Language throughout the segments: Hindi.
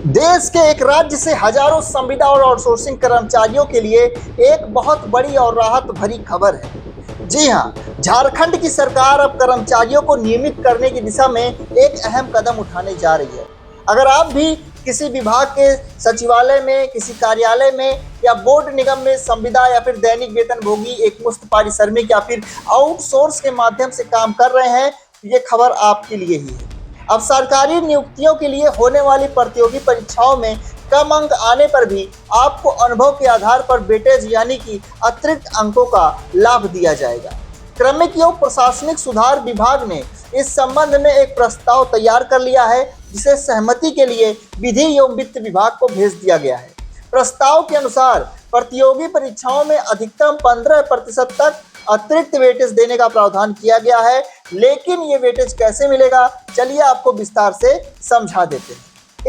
देश के एक राज्य से हजारों संविदा और आउटसोर्सिंग कर्मचारियों के लिए एक बहुत बड़ी और राहत भरी खबर है। जी हां, झारखंड की सरकार अब कर्मचारियों को नियमित करने की दिशा में एक अहम कदम उठाने जा रही है। अगर आप भी किसी विभाग के सचिवालय में, किसी कार्यालय में या बोर्ड निगम में संविदा या फिर दैनिक वेतनभोगी एक मुश्त पारिश्रमिक या फिर आउटसोर्स के माध्यम से काम कर रहे हैं, तो ये खबर आपके लिए ही है। अब सरकारी नियुक्तियों के लिए होने वाली प्रतियोगी परीक्षाओं में कम अंक आने पर भी आपको अनुभव के आधार पर वेटेज यानी कि अतिरिक्त अंकों का लाभ दिया जाएगा। क्रमिक एवं प्रशासनिक सुधार विभाग ने इस संबंध में एक प्रस्ताव तैयार कर लिया है, जिसे सहमति के लिए विधि एवं वित्त विभाग को भेज दिया गया है। प्रस्ताव के अनुसार प्रतियोगी परीक्षाओं में अधिकतम 15% तक अतिरिक्त वेटेज देने का प्रावधान किया गया है। लेकिन ये वेटेज कैसे मिलेगा, चलिए आपको विस्तार से समझा देते हैं।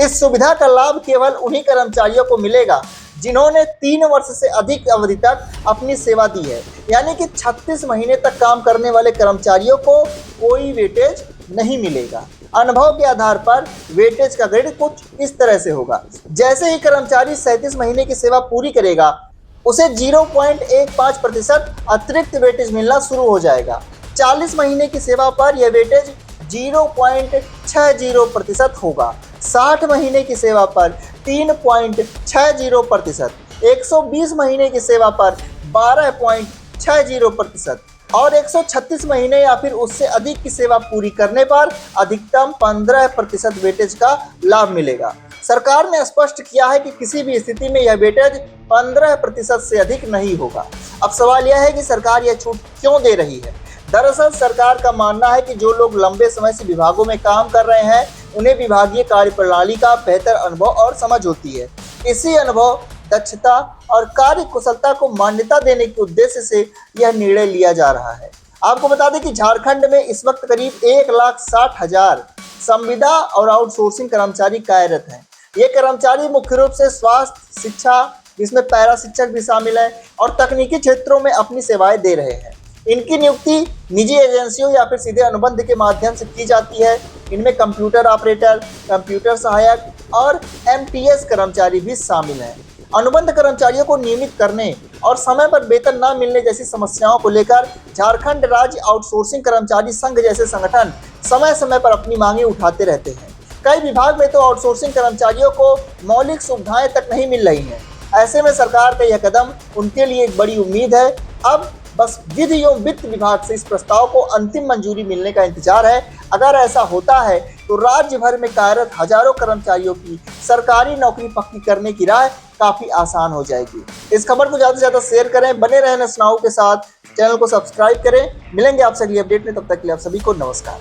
इस सुविधा का लाभ केवल उन्हीं कर्मचारियों को मिलेगा जिन्होंने 3 वर्ष से अधिक अवधि तक अपनी सेवा दी है, यानी कि 36 महीने तक काम करने वाले कर्मचारियों को कोई वेटेज नहीं मिलेगा। अनुभव के आधार पर वेटेज का ग्रेड कुछ इस तरह से होगा। जैसे ही कर्मचारी 37 महीने की सेवा पूरी करेगा, उसे 0.15% अतिरिक्त वेटेज मिलना शुरू हो जाएगा। 40 महीने की सेवा पर यह वेटेज 0.60% होगा। 60 महीने की सेवा पर 3.60%, 120 महीने की सेवा पर 12.60% और 136 महीने या फिर उससे अधिक की सेवा पूरी करने पर अधिकतम 15% वेटेज का लाभ मिलेगा। सरकार ने स्पष्ट किया है कि किसी भी स्थिति में यह वेटेज 15% से अधिक नहीं होगा। अब सवाल यह है कि सरकार यह छूट क्यों दे रही है। दरअसल सरकार का मानना है कि जो लोग लंबे समय से विभागों में काम कर रहे हैं, उन्हें विभागीय कार्यप्रणाली का बेहतर अनुभव और समझ होती है। इसी अनुभव, दक्षता और कार्य कुशलता को मान्यता देने के उद्देश्य से यह निर्णय लिया जा रहा है। आपको बता दें कि झारखंड में इस वक्त करीब 1,60,000 संविदा और आउटसोर्सिंग कर्मचारी कार्यरत हैं। ये कर्मचारी मुख्य रूप से स्वास्थ्य, शिक्षा, जिसमें पैरा शिक्षक भी शामिल है, और तकनीकी क्षेत्रों में अपनी सेवाएं दे रहे हैं। इनकी नियुक्ति निजी एजेंसियों या फिर सीधे अनुबंध के माध्यम से की जाती है। इनमें कंप्यूटर ऑपरेटर, कंप्यूटर सहायक और एमटीएस कर्मचारी भी शामिल हैं। अनुबंध कर्मचारियों को नियमित करने और समय पर वेतन न मिलने जैसी समस्याओं को लेकर झारखंड राज्य आउटसोर्सिंग कर्मचारी संघ जैसे संगठन समय समय पर अपनी मांगे उठाते रहते हैं। कई विभाग में तो आउटसोर्सिंग कर्मचारियों को मौलिक सुविधाएं तक नहीं मिल रही हैं। ऐसे में सरकार का यह कदम उनके लिए एक बड़ी उम्मीद है। अब बस विधि एवं वित्त विभाग से इस प्रस्ताव को अंतिम मंजूरी मिलने का इंतजार है। अगर ऐसा होता है तो राज्य भर में कार्यरत हजारों कर्मचारियों की सरकारी नौकरी पक्की करने की राह काफी आसान हो जाएगी। इस खबर को ज़्यादा से ज़्यादा शेयर करें, बने रहें नसनाओं के साथ, चैनल को सब्सक्राइब करें। मिलेंगे आपसे अगली अपडेट में, तब तक के लिए आप सभी को नमस्कार।